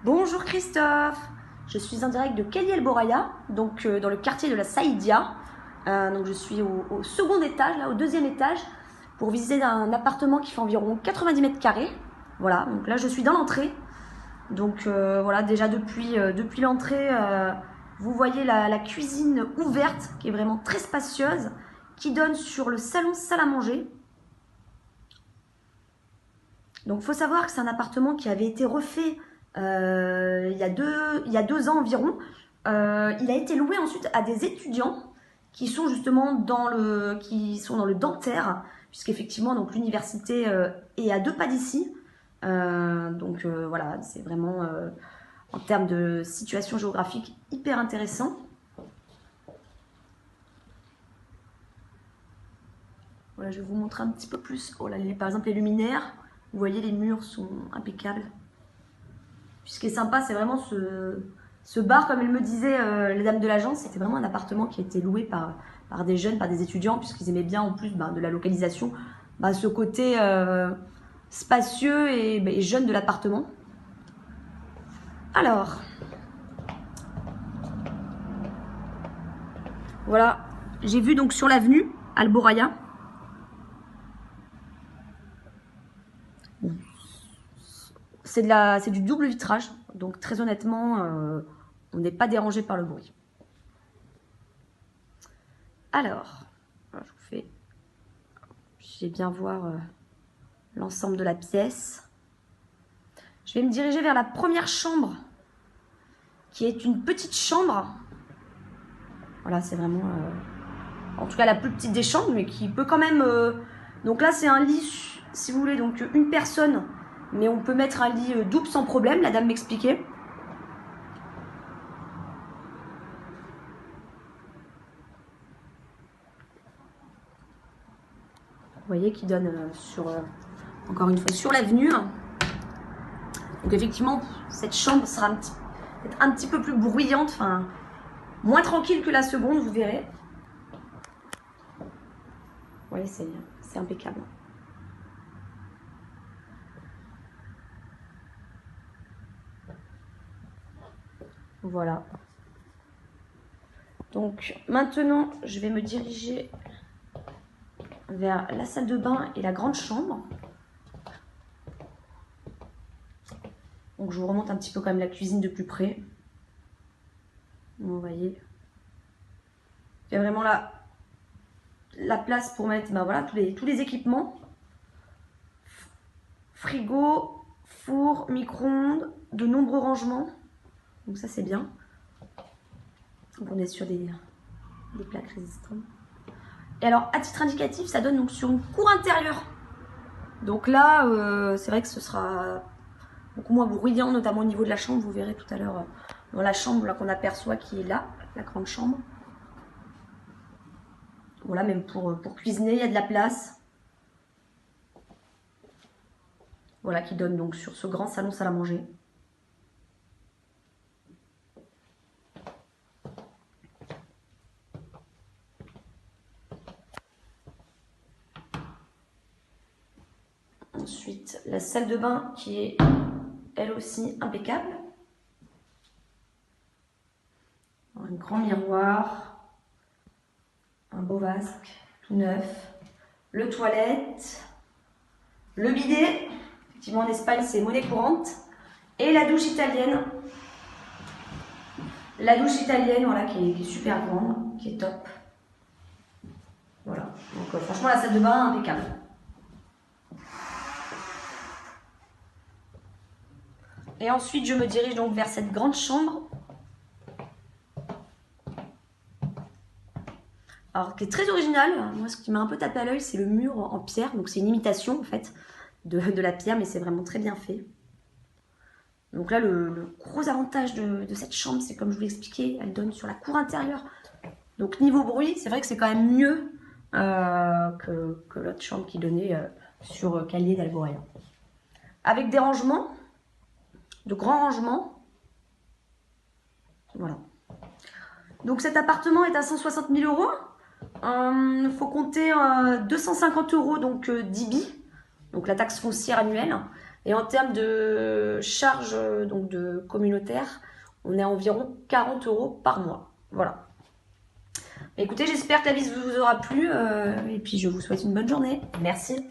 Bonjour Christophe, je suis en direct de Kelly El Boraya, donc dans le quartier de la Saïdia. Donc je suis au second étage, là, au deuxième étage, pour visiter un appartement qui fait environ 90 mètres carrés. Voilà, donc là je suis dans l'entrée. Donc voilà, déjà depuis l'entrée, vous voyez la cuisine ouverte, qui est vraiment très spacieuse, qui donne sur le salon salle à manger. Donc il faut savoir que c'est un appartement qui avait été refait il y a 2 ans environ. Il a été loué ensuite à des étudiants qui sont justement dans le dentaire, puisqu'effectivement donc l'université est à 2 pas d'ici. Voilà, c'est vraiment en termes de situation géographique hyper intéressant. Voilà, je vais vous montrer un petit peu plus. Oh là, par exemple les luminaires, vous voyez les murs sont impeccables. Puis ce qui est sympa, c'est vraiment ce bar, comme il me disait les dames de l'agence, c'était vraiment un appartement qui a été loué par des jeunes, par des étudiants, puisqu'ils aimaient bien en plus de la localisation, ce côté spacieux et jeune de l'appartement. Alors, voilà, j'ai vu donc sur l'avenue Al Boraya. C'est du double vitrage, donc très honnêtement, on n'est pas dérangé par le bruit. Alors, je vous fais, je vais bien voir l'ensemble de la pièce. Je vais me diriger vers la première chambre, qui est une petite chambre. Voilà, c'est vraiment, en tout cas la plus petite des chambres, mais qui peut quand même... donc là, c'est un lit, si vous voulez, donc une personne, mais on peut mettre un lit double sans problème, la dame m'expliquait. Vous voyez, qui donne encore une fois, sur l'avenue. Donc effectivement, cette chambre sera un petit peu plus bruyante, enfin, moins tranquille que la seconde, vous verrez. Vous voyez, c'est impeccable. Voilà. Donc maintenant, je vais me diriger vers la salle de bain et la grande chambre. Donc je vous remonte un petit peu quand même la cuisine de plus près. Vous voyez. Il y a vraiment la place pour mettre voilà, tous les équipements. Frigo, four, micro-ondes, de nombreux rangements. Donc ça c'est bien. Donc on est sur des plaques résistantes. Et alors à titre indicatif, ça donne donc sur une cour intérieure. Donc là, c'est vrai que ce sera beaucoup moins bruyant, notamment au niveau de la chambre. Vous verrez tout à l'heure dans la chambre qu'on aperçoit qui est là, la grande chambre. Voilà, même pour cuisiner, il y a de la place. Voilà, qui donne donc sur ce grand salon salle à manger. Ensuite, la salle de bain qui est elle aussi impeccable. Un grand miroir, un beau vasque tout neuf, le toilette, le bidet, effectivement en Espagne c'est monnaie courante, et la douche italienne. La douche italienne, voilà, qui est super grande, qui est top. Voilà, donc franchement la salle de bain impeccable. Et ensuite, je me dirige donc vers cette grande chambre. Alors, qui est très original. Moi, ce qui m'a un peu tapé à l'œil, c'est le mur en pierre. Donc, c'est une imitation, en fait, de la pierre, mais c'est vraiment très bien fait. Donc là, le gros avantage de cette chambre, c'est comme je vous l'ai expliqué, elle donne sur la cour intérieure. Donc, niveau bruit, c'est vrai que c'est quand même mieux que l'autre chambre qui donnait sur Calier d'Al Boraya. Avec des rangements. De grands rangements. Voilà. Donc cet appartement est à 160 000 €. Il faut compter 250 € donc d'IBI, donc la taxe foncière annuelle. Et en termes de charge donc de communautaire, on est à environ 40 € par mois. Voilà. Écoutez, j'espère que la visite vous aura plu et puis je vous souhaite une bonne journée. Merci.